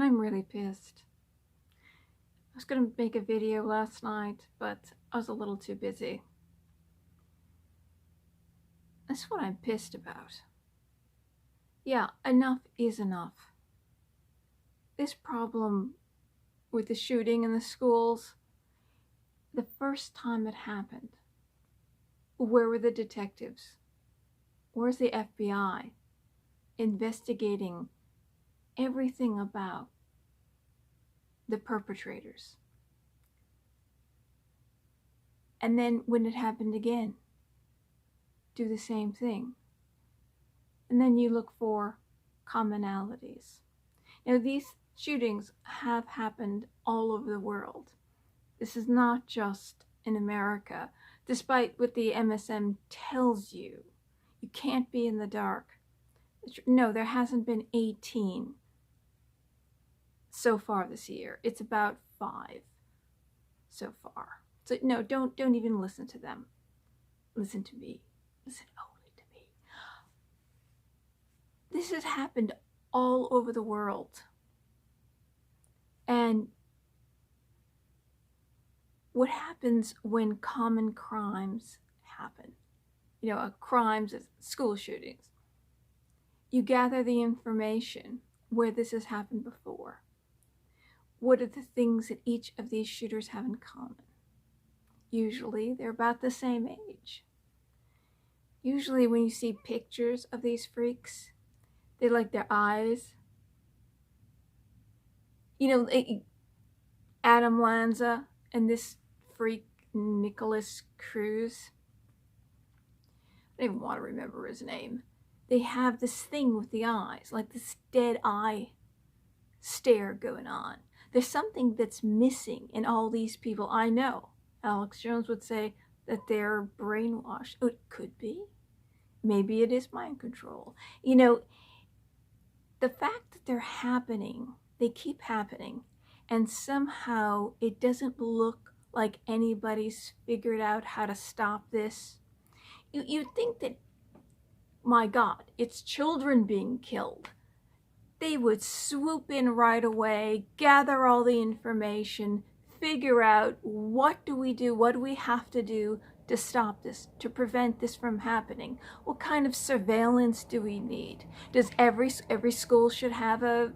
I'm really pissed. I was going to make a video last night, but I was a little too busy. That's what I'm pissed about. Yeah, enough is enough. This problem with the shooting in the schools, the first time it happened, where were the detectives? Where's the FBI investigating everything about the perpetrators? And then when it happened again, do the same thing. And then you look for commonalities. Now, these shootings have happened all over the world. This is not just in America. Despite what the MSM tells you, you can't be in the dark. No, there hasn't been 18 so far this year. It's about 5 so far. So no, don't even listen to them. Listen to me. Listen only to me. This has happened all over the world. And what happens when common crimes happen? You know, crimes, school shootings. You gather the information where this has happened before. What are the things that each of these shooters have in common? Usually they're about the same age. Usually when you see pictures of these freaks, they like their eyes. You know, Adam Lanza and this freak Nicholas Cruz. I don't even want to remember his name. They have this thing with the eyes, like this dead eye stare going on. There's something that's missing in all these people. I know Alex Jones would say that they're brainwashed. Oh, it could be. Maybe it is mind control. You know, the fact that they're happening, they keep happening, and somehow it doesn't look like anybody's figured out how to stop this. You'd think that, my God, it's children being killed. They would swoop in right away, gather all the information, figure out what do we do, what do we have to do to stop this, to prevent this from happening. What kind of surveillance do we need? Does every school should have a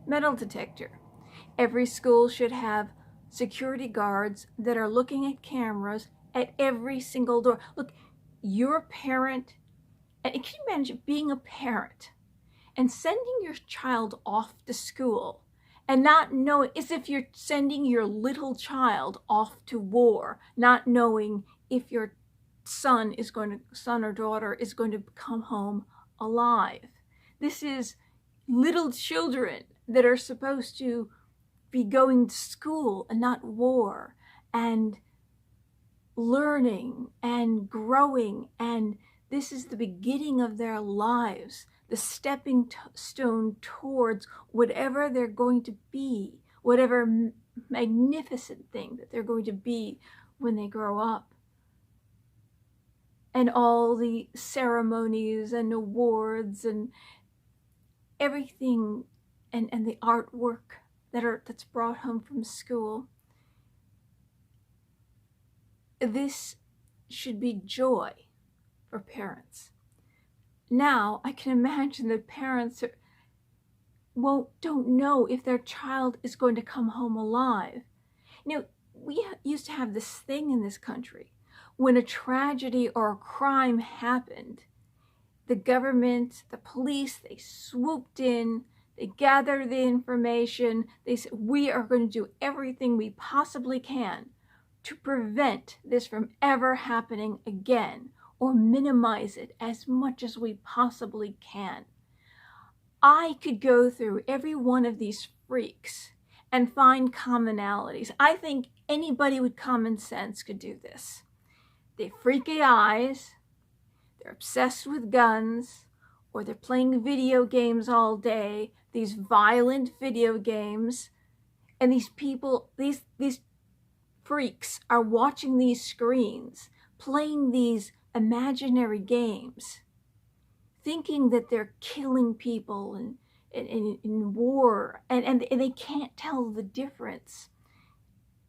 metal detector? Every school should have security guards that are looking at cameras at every single door. Look, you're a parent, and can you imagine being a parent and sending your child off to school and not knowing, as if you're sending your little child off to war, not knowing if your son or daughter is going to come home alive. This is little children that are supposed to be going to school and not war, and learning and growing, and this is the beginning of their lives, the stepping stone towards whatever they're going to be, whatever magnificent thing that they're going to be when they grow up. And all the ceremonies and awards and everything, and the artwork that's brought home from school. This should be joy for parents. Now, I can imagine that parents don't know if their child is going to come home alive. You know, we used to have this thing in this country. When a tragedy or a crime happened, the government, the police, they swooped in, they gathered the information, they said, we are going to do everything we possibly can to prevent this from ever happening again, or minimize it as much as we possibly can. I could go through every one of these freaks and find commonalities. I think anybody with common sense could do this. They have freaky eyes, they're obsessed with guns, or they're playing video games all day, these violent video games, and these people, these freaks are watching these screens, playing these imaginary games, thinking that they're killing people and in war, and they can't tell the difference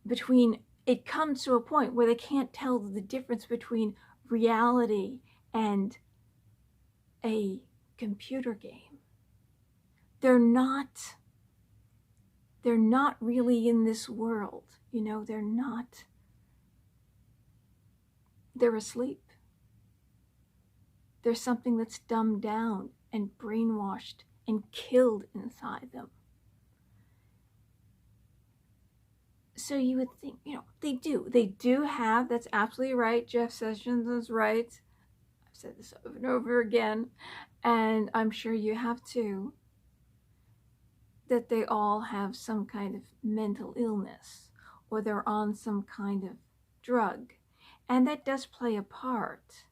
between, it comes to a point where they can't tell the difference between reality and a computer game. They're not really in this world, you know, they're asleep. There's something that's dumbed down and brainwashed and killed inside them. So you would think, you know, they do have, that's absolutely right, Jeff Sessions is right. I've said this over and over again, and I'm sure you have too, that they all have some kind of mental illness, or they're on some kind of drug. And that does play a part.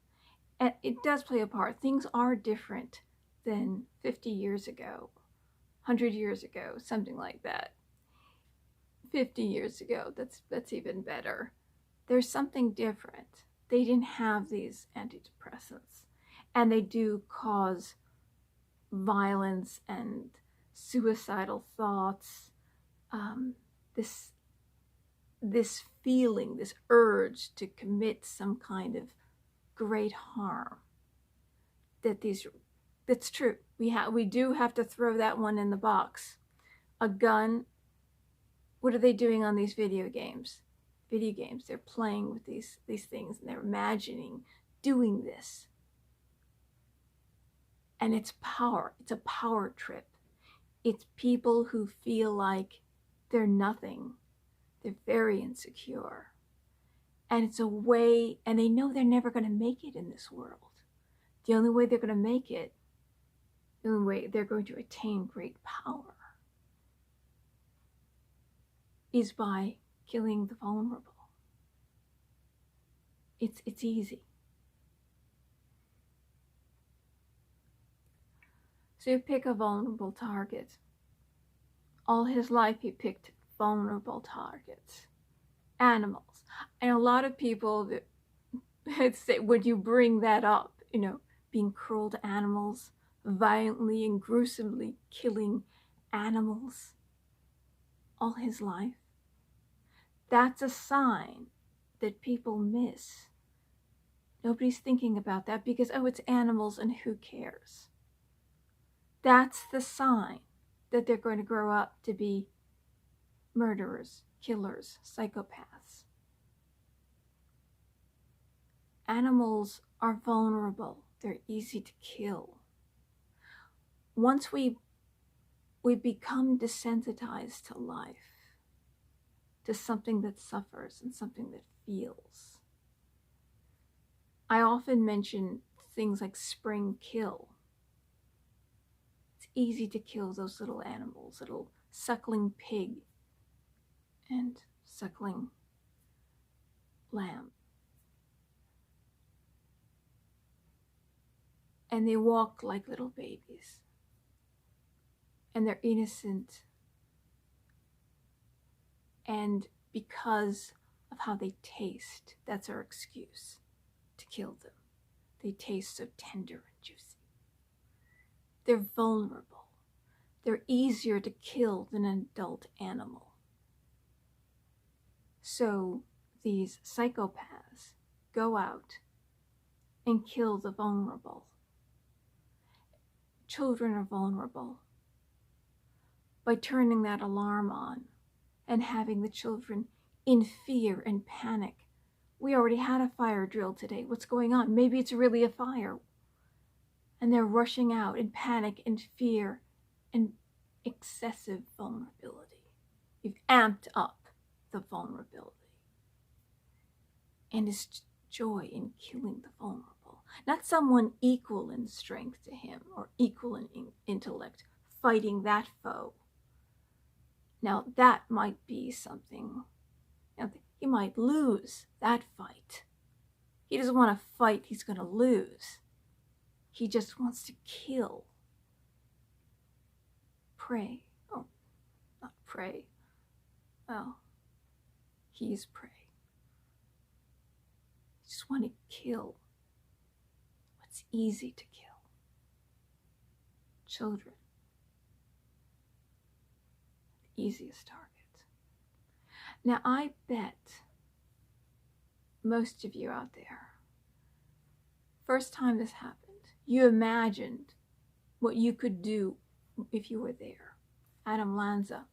And it does play a part. Things are different than 50 years ago, 100 years ago, something like that. 50 years ago, that's even better. There's something different. They didn't have these antidepressants, and they do cause violence and suicidal thoughts, this feeling, this urge to commit some kind of great harm. That's true. We do have to throw that one in the box. A gun. What are they doing on these video games? They're playing with these things, and they're imagining doing this. And it's power. It's a power trip. It's people who feel like they're nothing. They're very insecure. And it's a way, and they know they're never going to make it in this world. The only way they're going to make it, the only way they're going to attain great power, is by killing the vulnerable. It's easy. So you pick a vulnerable target. All his life he picked vulnerable targets. Animals. And a lot of people that say, would you bring that up? You know, being cruel to animals, violently and gruesomely killing animals all his life. That's a sign that people miss. Nobody's thinking about that because, oh, it's animals and who cares? That's the sign that they're going to grow up to be murderers, killers, psychopaths. Animals are vulnerable. They're easy to kill. Once we become desensitized to life, to something that suffers and something that feels. I often mention things like spring kill. It's easy to kill those little animals, little suckling pig and suckling lamb. And they walk like little babies. And they're innocent. And because of how they taste, that's our excuse to kill them. They taste so tender and juicy. They're vulnerable. They're easier to kill than an adult animal. So these psychopaths go out and kill the vulnerable. Children are vulnerable. By turning that alarm on and having the children in fear and panic. We already had a fire drill today. What's going on? Maybe it's really a fire. And they're rushing out in panic and fear and excessive vulnerability. You've amped up the vulnerability. And his joy in killing the vulnerable. Not someone equal in strength to him or equal in intellect, fighting that foe. Now that might be something. Now, he might lose that fight. He doesn't want to fight he's going to lose. He just wants to kill. Prey. Oh, not prey. Well, he's prey. You just want to kill what's easy to kill. Children. easiest target. Now, I bet most of you out there, first time this happened, you imagined what you could do if you were there. Adam Lanza,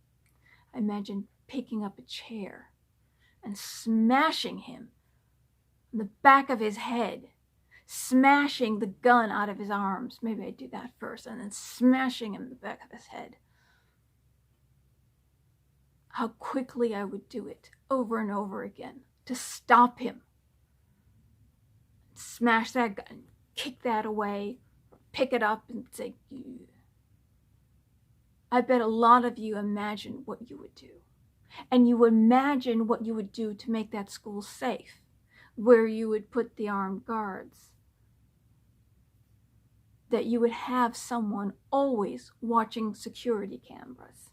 I imagined picking up a chair and smashing him in the back of his head, smashing the gun out of his arms. Maybe I'd do that first, and then smashing him in the back of his head. How quickly I would do it over and over again to stop him. Smash that gun, kick that away, pick it up and say, "Ew." I bet a lot of you imagine what you would do. And you imagine what you would do to make that school safe, where you would put the armed guards, that you would have someone always watching security cameras.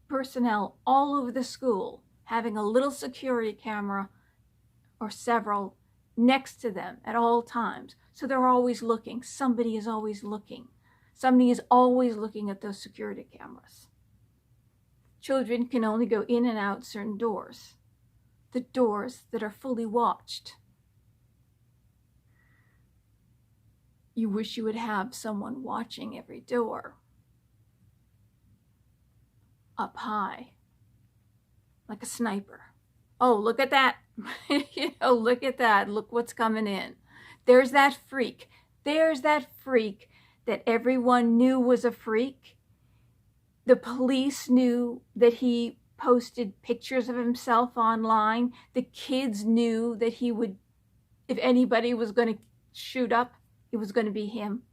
Personnel all over the school having a little security camera or several next to them at all times. So they're always looking. Somebody is always looking. Somebody is always looking at those security cameras. Children can only go in and out certain doors, the doors that are fully watched. You wish you would have someone watching every door, up high, like a sniper. Oh, look at that. Look at that. Look what's coming in. There's that freak. There's that freak that everyone knew was a freak. The police knew that he posted pictures of himself online. The kids knew that he would, if anybody was going to shoot up, it was going to be him.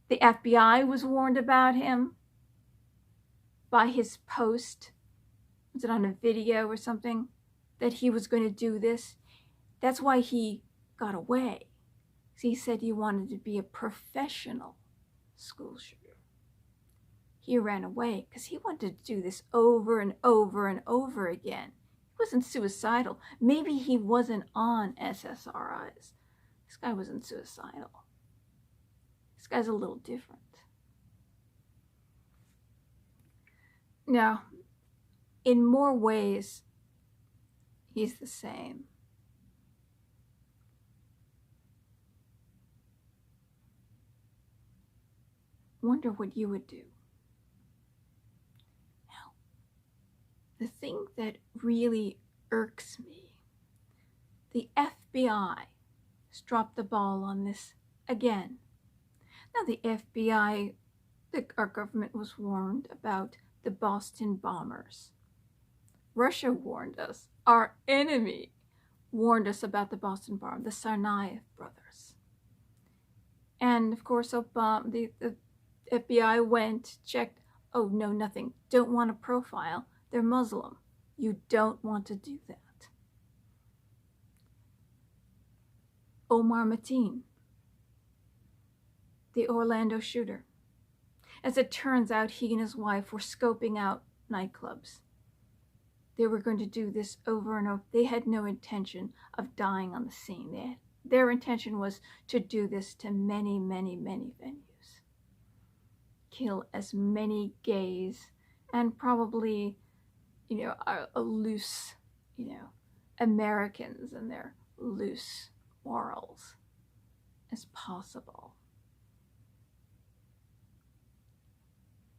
The FBI was warned about him by his post. Was it on a video or something? That he was going to do this. That's why he got away. He said he wanted to be a professional school shooter. He ran away because he wanted to do this over and over and over again. He wasn't suicidal. Maybe he wasn't on SSRIs. This guy wasn't suicidal. This guy's a little different. Now, in more ways, he's the same. Wonder what you would do. Now, the thing that really irks me, the FBI has dropped the ball on this again. Now, the FBI, our government was warned about the Boston bombers. Russia warned us. Our enemy warned us about the Boston bomb, the SANE brothers. And of course, the FBI went, checked. Oh, no, nothing. Don't want a profile. They're Muslim. You don't want to do that. Omar Mateen, the Orlando shooter. As it turns out, he and his wife were scoping out nightclubs. They were going to do this over and over. They had no intention of dying on the scene. Their intention was to do this to many, many, many venues. Kill as many gays and probably, a loose, Americans and their loose morals as possible.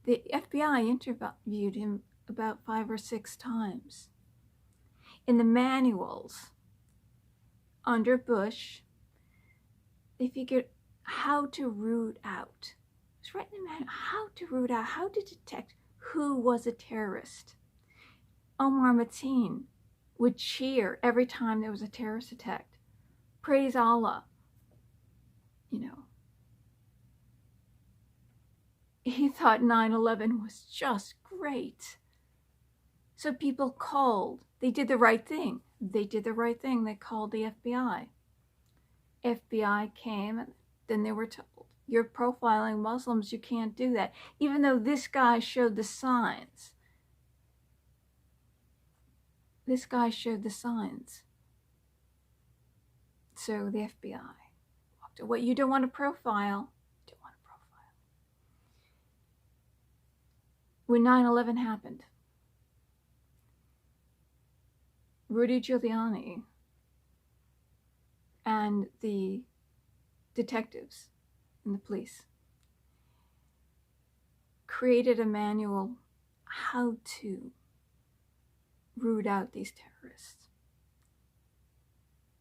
The FBI interviewed him about 5 or 6 times. In the manuals under Bush, they figured how to root out. It's right in the manual, how to root out, how to detect who was a terrorist. Omar Mateen would cheer every time there was a terrorist attack. Praise Allah. He thought 9/11 was just great. So people called. They did the right thing. They called the FBI. FBI came, and then they were told, you're profiling Muslims, you can't do that. Even though this guy showed the signs. So the FBI walked away. You don't want to profile. when 9/11 happened, Rudy Giuliani and the detectives and the police created a manual how to root out these terrorists.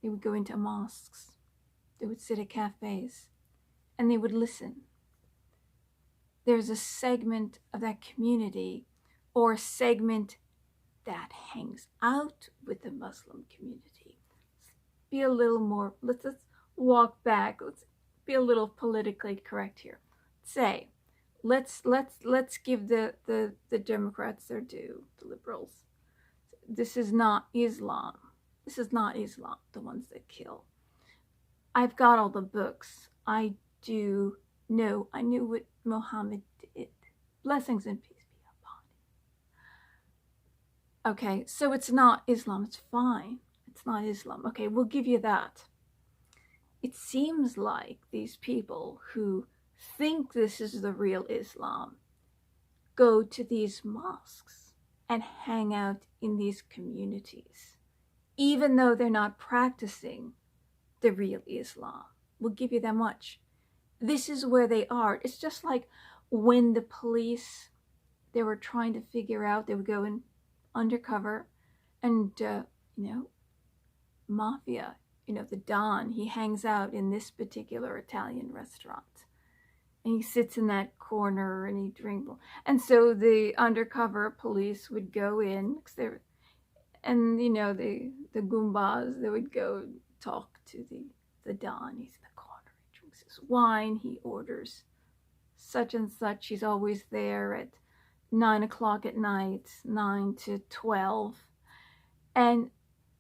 They would go into mosques, they would sit at cafes, and they would listen. There's a segment of that community, or a segment that hangs out with the Muslim community. Be a little more, let's walk back. Let's be a little politically correct here. Say, let's give the Democrats their due, the liberals. This is not Islam. This is not Islam, the ones that kill. I've got all the books. I knew what Muhammad did. Blessings and peace be upon him. Okay, so it's not Islam. It's fine. It's not Islam. Okay, we'll give you that. It seems like these people who think this is the real Islam go to these mosques and hang out in these communities, even though they're not practicing the real Islam. We'll give you that much. This is where they are. It's just like when the police, they were trying to figure out, they would go in undercover and, mafia, the Don, he hangs out in this particular Italian restaurant. And he sits in that corner and he drinks. And so the undercover police would go in, and the Goombas, they would go talk to the Don. He's in the corner, he drinks his wine, he orders such and such. He's always there at 9 o'clock at night, 9 to 12. And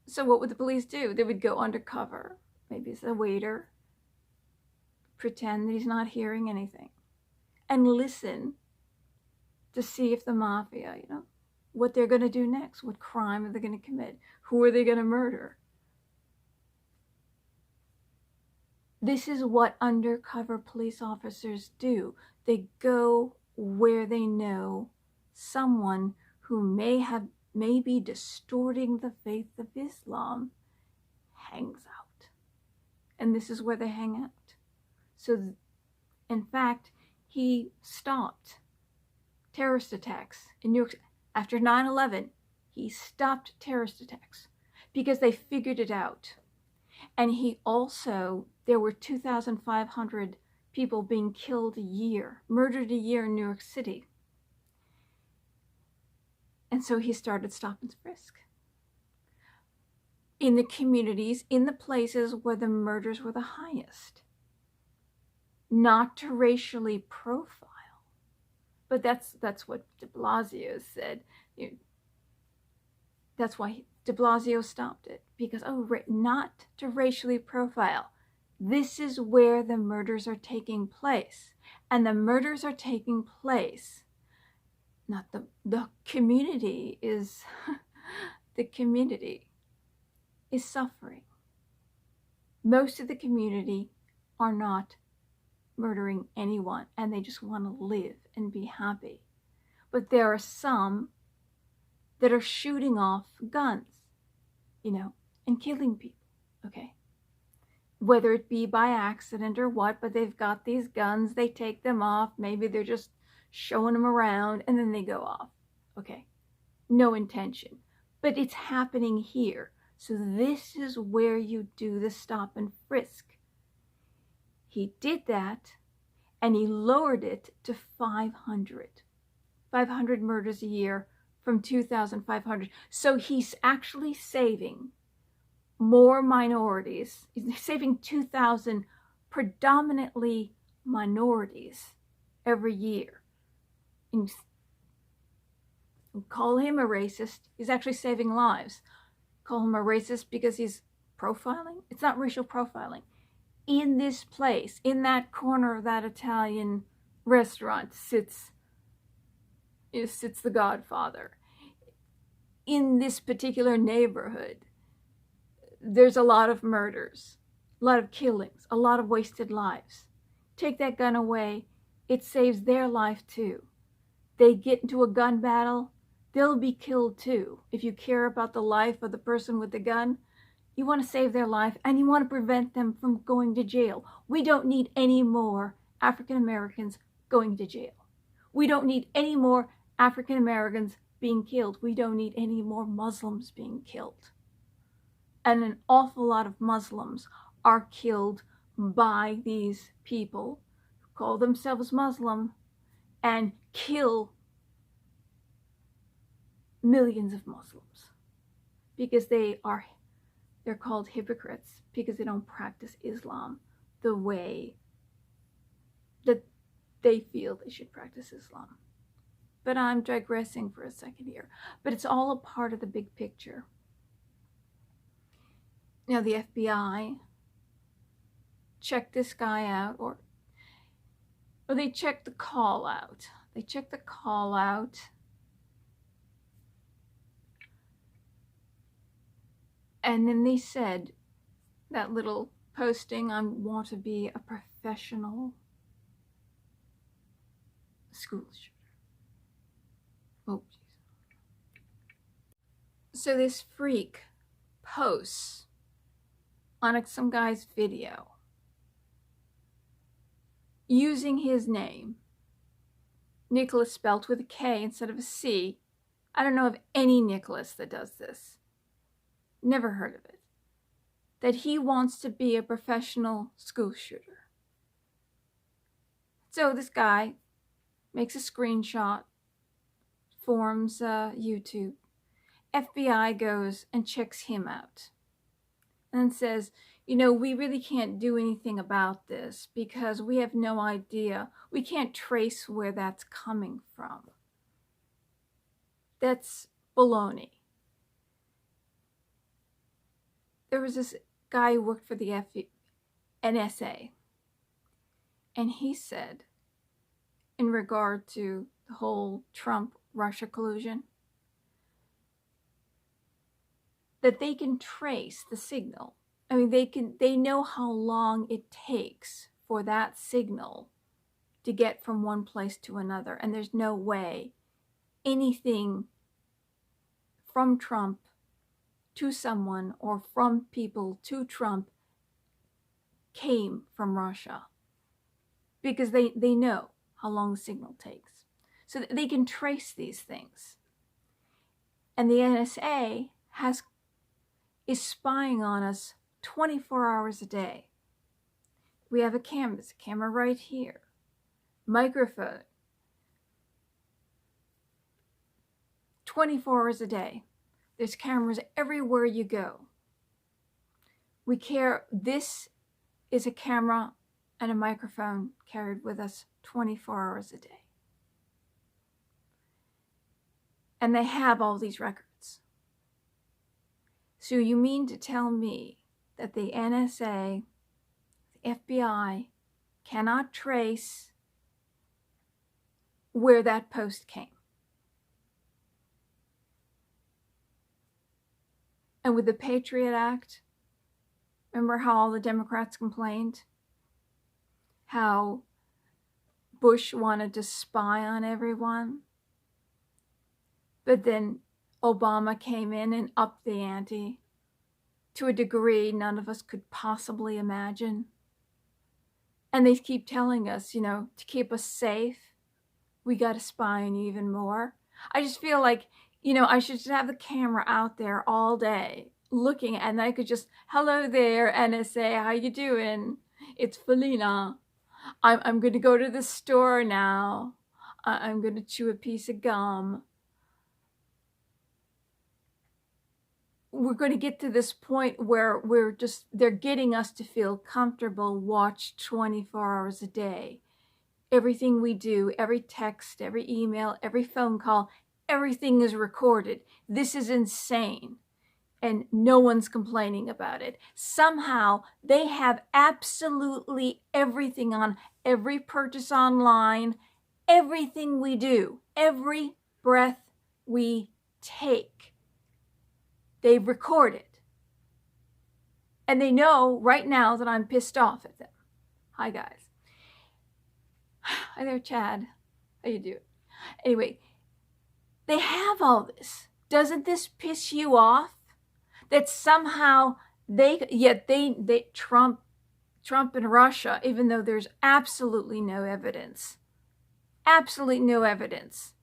so what would the police do? They would go undercover, maybe as a waiter, pretend that he's not hearing anything, and listen to see if the mafia, what they're going to do next. What crime are they going to commit? Who are they going to murder? This is what undercover police officers do. They go where they know someone who may be distorting the faith of Islam hangs out. And this is where they hang out. So, in fact, he stopped terrorist attacks in New York. After 9/11, he stopped terrorist attacks because they figured it out. And there were 2,500 people being killed a year, murdered a year in New York City. And so he started stop and frisk in the communities, in the places where the murders were the highest. Not to racially profile, but that's what de Blasio said. That's why de Blasio stopped it, because not to racially profile. This is where the murders are taking place, and the murders are taking place. Not the community is the community is suffering. Most of the community are not murdering anyone, and they just want to live and be happy. But there are some that are shooting off guns, and killing people, okay? Whether it be by accident or what, but they've got these guns, they take them off, maybe they're just showing them around, and then they go off, okay? No intention. But it's happening here. So this is where you do the stop and frisk. He did that, and he lowered it to 500 murders a year from 2,500. So he's actually saving more minorities. He's saving 2,000 predominantly minorities every year. And call him a racist. He's actually saving lives. Call him a racist because he's profiling. It's not racial profiling. In this place, in that corner of that Italian restaurant, sits the Godfather. In this particular neighborhood, there's a lot of murders, a lot of killings, a lot of wasted lives. Take that gun away, it saves their life too. they get into a gun battle, they'll be killed too. If you care about the life of the person with the gun, you want to save their life and you want to prevent them from going to jail. We don't need any more African Americans going to jail. We don't need any more African Americans being killed. We don't need any more Muslims being killed. And an awful lot of Muslims are killed by these people who call themselves Muslim and kill millions of Muslims because they're called hypocrites because they don't practice Islam the way that they feel they should practice Islam. But I'm digressing for a second here. But it's all a part of the big picture. Now the FBI checked this guy out, or they checked the call out. They checked the call out. And then they said that little posting, I want to be a professional school shooter. Oh, geez. So this freak posts on some guy's video using his name, Nicholas spelt with a K instead of a C. I don't know of any Nicholas that does this. Never heard of it. That he wants to be a professional school shooter. So this guy makes a screenshot, forms YouTube. FBI goes and checks him out and says, you know, we really can't do anything about this because we have no idea. We can't trace where that's coming from. That's baloney. There was this guy who worked for the NSA, and he said, in regard to the whole Trump-Russia collusion, that they can trace the signal. I mean, they know how long it takes for that signal to get from one place to another, and there's no way anything from Trump to someone or from people to Trump came from Russia, because they know how long the signal takes. So that they can trace these things. And the NSA is spying on us 24 hours a day. We have a camera. There's a camera right here. Microphone. 24 hours a day. There's cameras everywhere you go. We care. This is a camera and a microphone carried with us 24 hours a day. And they have all these records. So you mean to tell me that the NSA, the FBI, cannot trace where that post came? And with the Patriot Act, remember how all the Democrats complained? How Bush wanted to spy on everyone? But then Obama came in and upped the ante to a degree none of us could possibly imagine. And they keep telling us, you know, to keep us safe, we got to spy on you even more. I just feel like, you know, I should just have the camera out there all day looking, and I could just, hello there, NSA, how you doing? It's Felina. I'm going to go to the store now. I'm going to chew a piece of gum. We're going to get to this point where they're getting us to feel comfortable, watch 24 hours a day. Everything we do, every text, every email, every phone call, everything is recorded. This is insane. And no one's complaining about it. Somehow they have absolutely everything on every purchase online, everything we do, every breath we take. They record it. And they know right now that I'm pissed off at them. Hi, guys. Hi there, Chad. How you doing? Anyway, they have all this. Doesn't this piss you off? That somehow Trump and Russia, even though there's absolutely no evidence. Absolutely no evidence.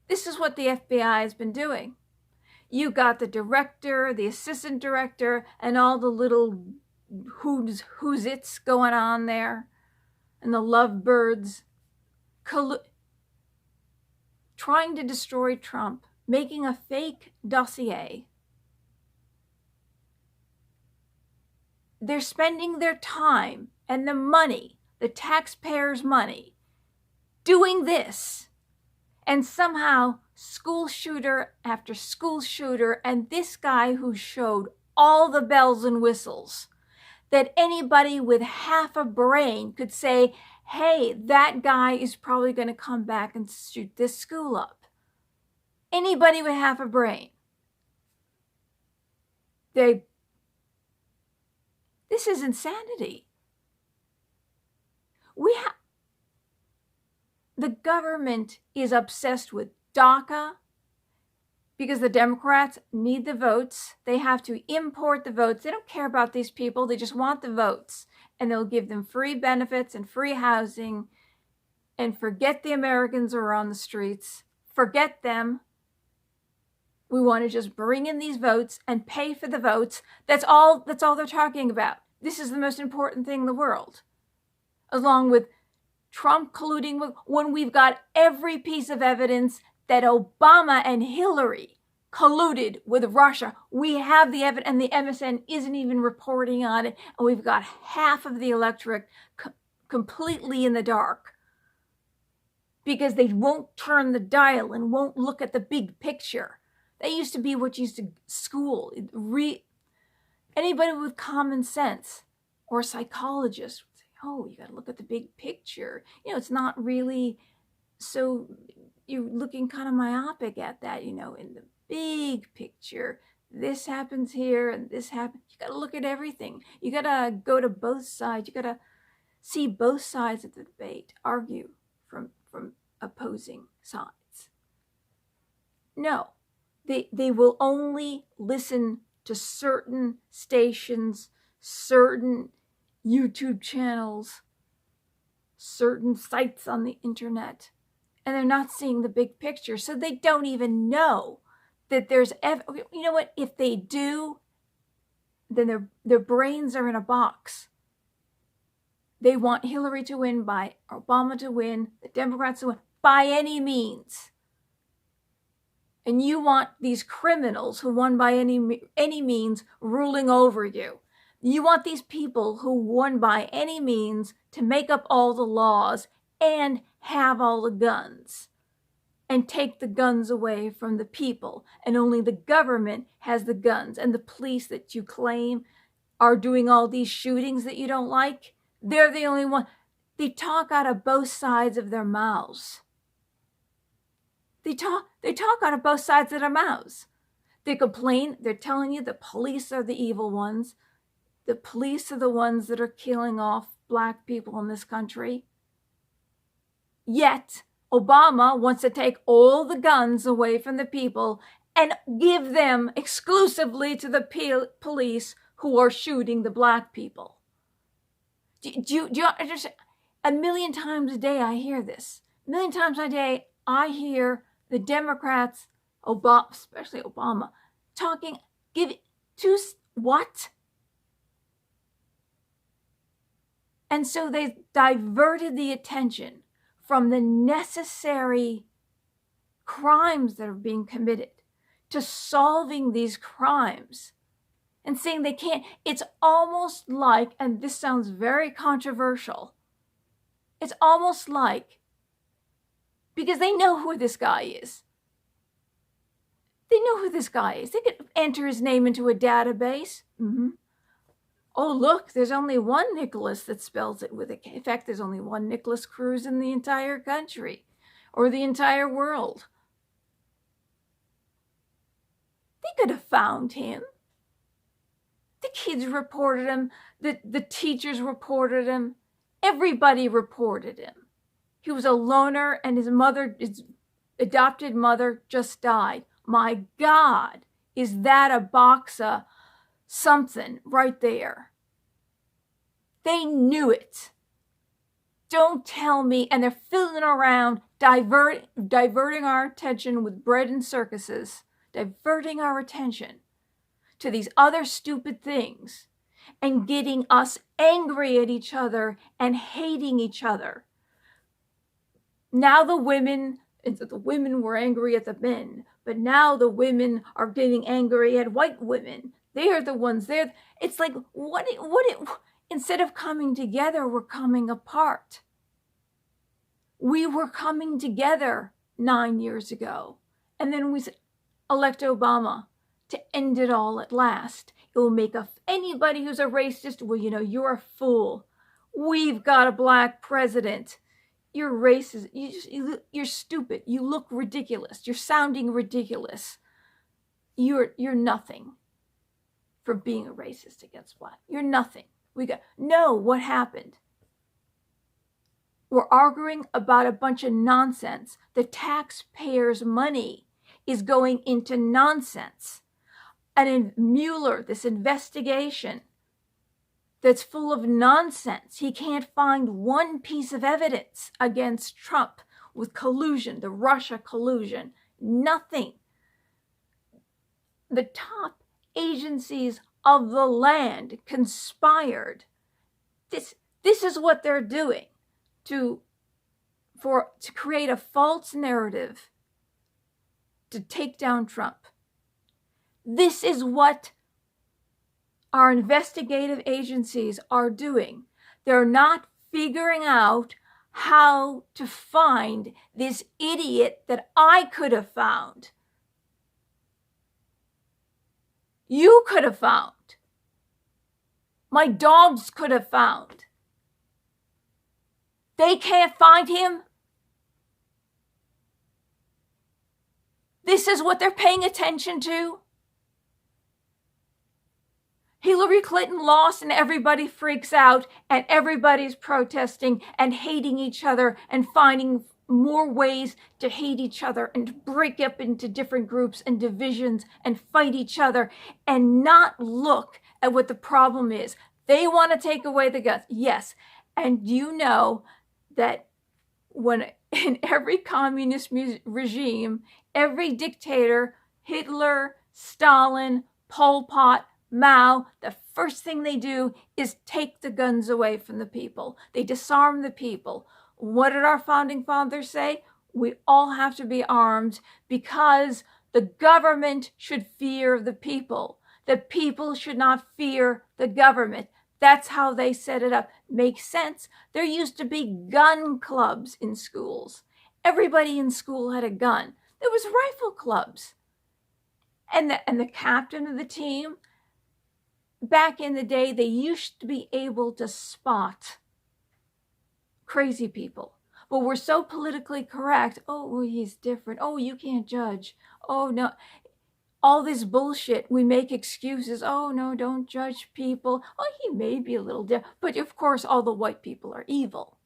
This is what the FBI has been doing. You got the director, the assistant director, and all the little who's it's going on there, and the lovebirds trying to destroy Trump, making a fake dossier. They're spending their time and the money, the taxpayers' money, doing this. And somehow, school shooter after school shooter, and this guy who showed all the bells and whistles, that anybody with half a brain could say, hey, that guy is probably going to come back and shoot this school up. Anybody with half a brain. This is insanity. The government is obsessed with DACA because the Democrats need the votes. They have to import the votes. They don't care about these people. They just want the votes. And they'll give them free benefits and free housing and forget the Americans who are on the streets. Forget them. We want to just bring in these votes and pay for the votes. That's all they're talking about. This is the most important thing in the world. Along with Trump colluding with, when we've got every piece of evidence that Obama and Hillary colluded with Russia. We have the evidence, and the MSN isn't even reporting on it, and we've got half of the electorate completely in the dark because they won't turn the dial and won't look at the big picture. That used to be what used to school. Anybody with common sense or a psychologist would say, oh, you got to look at the big picture. It's not really, so you're looking kind of myopic at that, in the big picture. This happens here and this happens. You got to look at everything. You got to go to both sides. You got to see both sides of the debate, argue from opposing sides. No, they will only listen to certain stations, certain YouTube channels, certain sites on the internet, and they're not seeing the big picture. So they don't even know that there's, you know what, if they do, then their brains are in a box. They want Hillary to win, by Obama to win, the Democrats to win, by any means. And you want these criminals who won by any means ruling over you. You want these people who won by any means to make up all the laws and have all the guns and take the guns away from the people. And only the government has the guns. And the police that you claim are doing all these shootings that you don't like, they're the only one. They talk out of both sides of their mouths. They talk out of both sides of their mouths. They complain. They're telling you the police are the evil ones. The police are the ones that are killing off black people in this country. Yet, Obama wants to take all the guns away from the people and give them exclusively to the police who are shooting the black people. Do you understand? A million times a day I hear this. A million times a day I hear the Democrats, especially Obama, what? And so they diverted the attention from the necessary crimes that are being committed to solving these crimes and saying they can't. It's almost like, and this sounds very controversial, it's almost like, because they know who this guy is. They know who this guy is. They could enter his name into a database. Oh, look, there's only one Nicholas that spells it with a K. In fact, there's only one Nicholas Cruz in the entire country or the entire world. They could have found him. The kids reported him. The teachers reported him. Everybody reported him. He was a loner, and his mother is adopted mother just died. My God, is that a box of something right there? They knew it. Don't tell me. And they're fiddling around, diverting our attention with bread and circuses, diverting our attention to these other stupid things and getting us angry at each other and hating each other. Now the women were angry at the men, but now the women are getting angry at white women. They are the ones there. It's like, instead of coming together, we're coming apart. We were coming together 9 years ago, and then we elect Obama to end it all at last. It will make anybody who's a racist, well, you're a fool. We've got a black president. You're racist. You're stupid. You look ridiculous. You're sounding ridiculous. You're nothing for being a racist against black. You're nothing. What happened? We're arguing about a bunch of nonsense. The taxpayers' money is going into nonsense. And in Mueller, this investigation that's full of nonsense. He can't find one piece of evidence against Trump with collusion, the Russia collusion. Nothing. The top agencies of the land conspired. This is what they're doing to create a false narrative to take down Trump. This is what our investigative agencies are doing. They're not figuring out how to find this idiot that I could have found. You could have found. My dogs could have found. They can't find him. This is what they're paying attention to. Hillary Clinton lost and everybody freaks out and everybody's protesting and hating each other and finding more ways to hate each other and to break up into different groups and divisions and fight each other and not look at what the problem is. They want to take away the guns. Yes. And you know that when in every communist regime, every dictator, Hitler, Stalin, Pol Pot, Mao, the first thing they do is take the guns away from the people. They disarm the people. What did our founding fathers say? We all have to be armed because the government should fear the people. The people should not fear the government. That's how they set it up. Makes sense. There used to be gun clubs in schools. Everybody in school had a gun. There was rifle clubs. And the captain of the team, back in the day, they used to be able to spot crazy people. But we're so politically correct. Oh, he's different. Oh, you can't judge. Oh, no. All this bullshit. We make excuses. Oh, no, don't judge people. Oh, he may be a little different. But of course, all the white people are evil.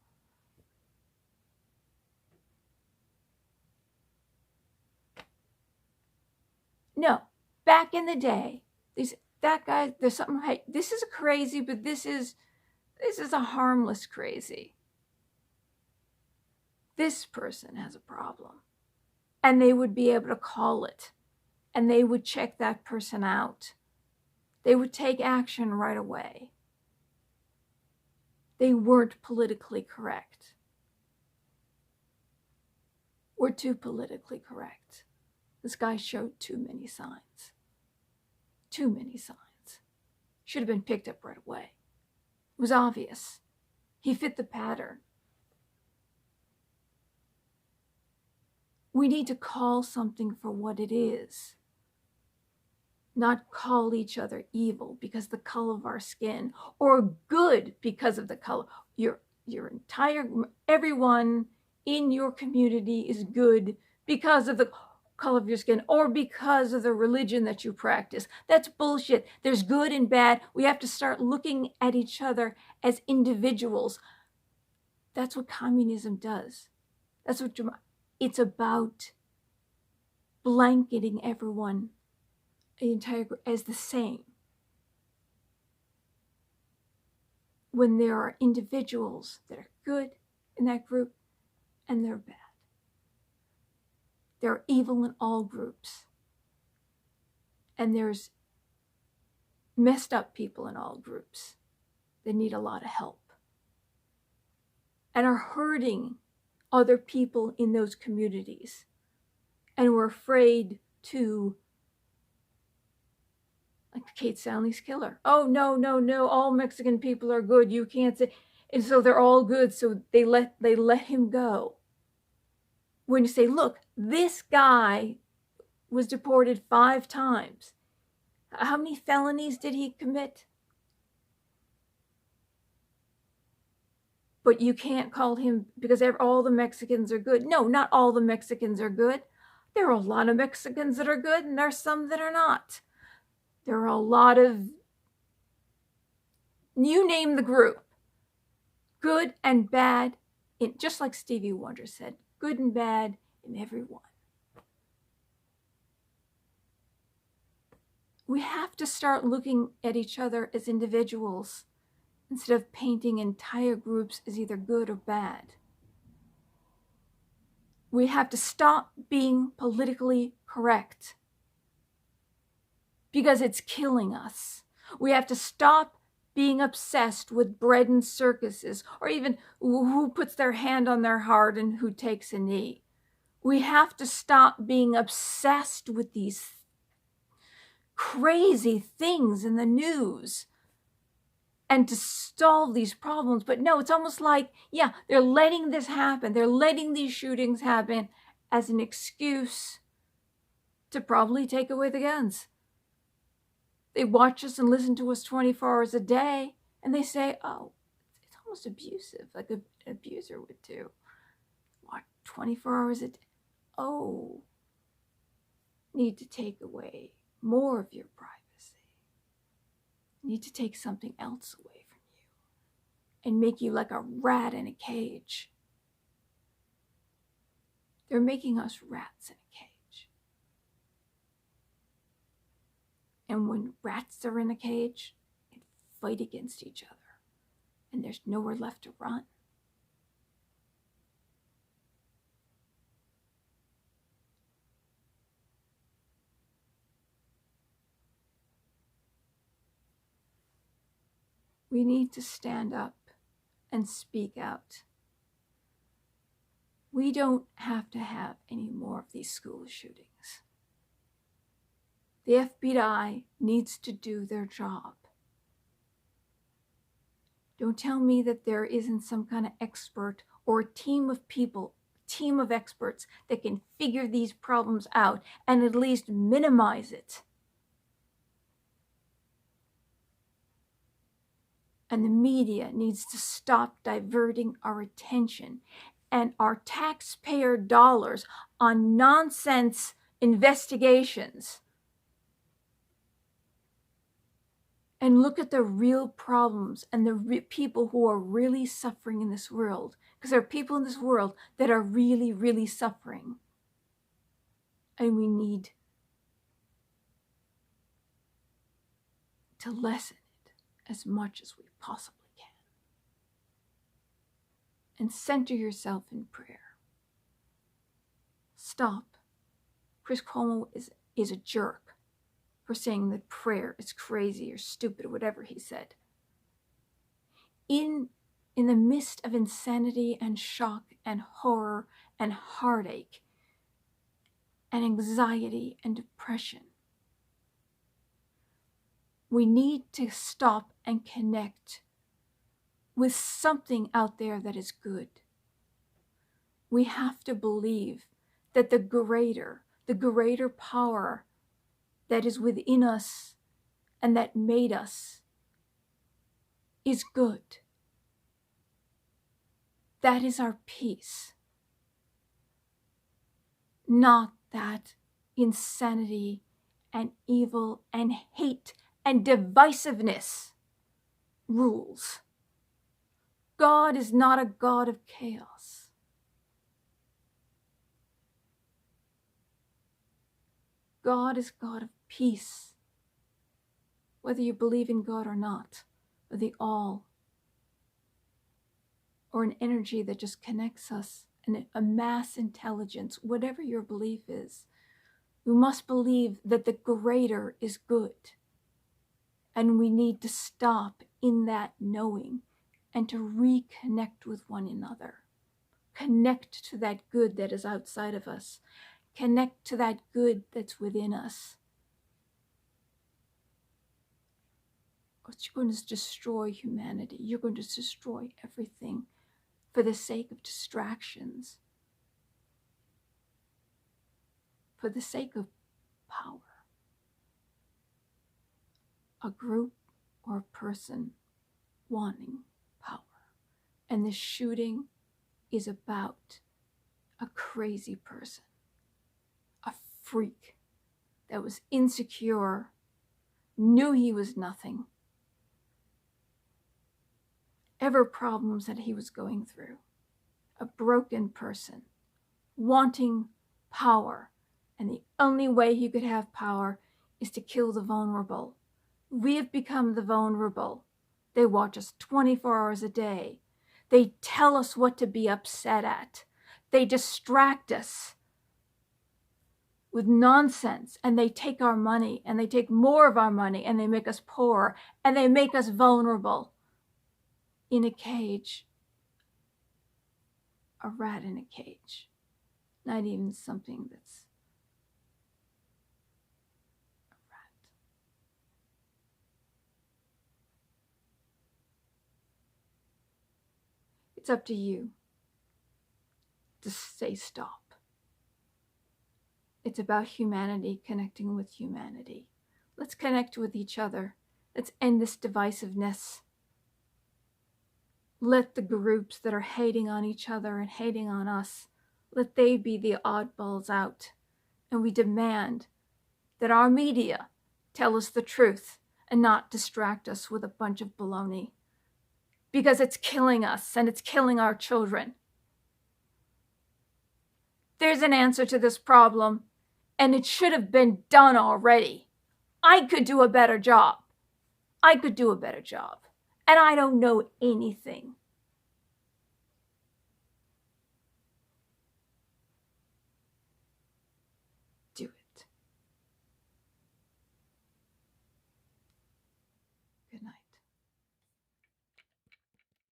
No, back in the day, that guy, there's something, hey, this is crazy, but this is a harmless crazy. This person has a problem. And they would be able to call it. And they would check that person out. They would take action right away. They weren't politically correct. We're too politically correct. This guy showed too many signs. Too many signs. Should have been picked up right away. It was obvious. He fit the pattern. We need to call something for what it is. Not call each other evil because the color of our skin, or good because of the color. Everyone in your community is good because of the color of your skin or because of the religion that you practice. That's bullshit. There's good and bad. We have to start looking at each other as individuals. That's what communism does. That's what it's about blanketing everyone, the entire group, as the same. When there are individuals that are good in that group and they're bad. There are evil in all groups. And there's messed up people in all groups that need a lot of help and are hurting other people in those communities. And we're afraid to, like Kate Soundley's killer. Oh, no, all Mexican people are good. You can't say. And so they're all good, so they let him go. When you say, look, this guy was deported 5 times. How many felonies did he commit? But you can't call him, because all the Mexicans are good. No, not all the Mexicans are good. There are a lot of Mexicans that are good, and there are some that are not. There are a lot of, you name the group, good and bad, just like Stevie Wonder said, good and bad in everyone. We have to start looking at each other as individuals instead of painting entire groups as either good or bad. We have to stop being politically correct because it's killing us. We have to stop being obsessed with bread and circuses, or even who puts their hand on their heart and who takes a knee. We have to stop being obsessed with these crazy things in the news and to solve these problems. But no, it's almost like, yeah, they're letting this happen. They're letting these shootings happen as an excuse to probably take away the guns. They watch us and listen to us 24 hours a day, and they say, oh, it's almost abusive, like an abuser would do. Watch 24 hours a day. Oh, need to take away more of your privacy. Need to take something else away from you and make you like a rat in a cage. They're making us rats in a cage. And when rats are in a cage, they fight against each other, and there's nowhere left to run. We need to stand up and speak out. We don't have to have any more of these school shootings. The FBI needs to do their job. Don't tell me that there isn't some kind of expert or a team of people, team of experts that can figure these problems out and at least minimize it. And the media needs to stop diverting our attention and our taxpayer dollars on nonsense investigations. And look at the real problems and the people who are really suffering in this world. Because there are people in this world that are really, really suffering. And we need to lessen it as much as we possibly can. And center yourself in prayer. Stop. Chris Cuomo is a jerk for saying that prayer is crazy or stupid or whatever he said. In the midst of insanity and shock and horror and heartache and anxiety and depression, we need to stop and connect with something out there that is good. We have to believe that the greater power that is within us and that made us is good. That is our peace. Not that insanity and evil and hate and divisiveness rules. God is not a God of chaos. God is God of peace. Whether you believe in God or not, or the all, or an energy that just connects us, and a mass intelligence, whatever your belief is, we must believe that the greater is good. And we need to stop in that knowing and to reconnect with one another. Connect to that good that is outside of us. Connect to that good that's within us. Or you're going to destroy humanity. You're going to destroy everything for the sake of distractions, for the sake of power. A group or a person wanting power. And the shooting is about a crazy person, a freak that was insecure, knew he was nothing, ever problems that he was going through, a broken person wanting power, and the only way he could have power is to kill the vulnerable. We have become the vulnerable. They watch us 24 hours a day. They tell us what to be upset at. They distract us with nonsense, and they take our money, and they take more of our money, and they make us poor, and they make us vulnerable. In a cage, a rat in a cage, not even something that's a rat. It's up to you to say stop. It's about humanity connecting with humanity. Let's connect with each other. Let's end this divisiveness. Let the groups that are hating on each other and hating on us, let they be the oddballs out. And we demand that our media tell us the truth and not distract us with a bunch of baloney. Because it's killing us and it's killing our children. There's an answer to this problem, and it should have been done already. I could do a better job. And I don't know anything.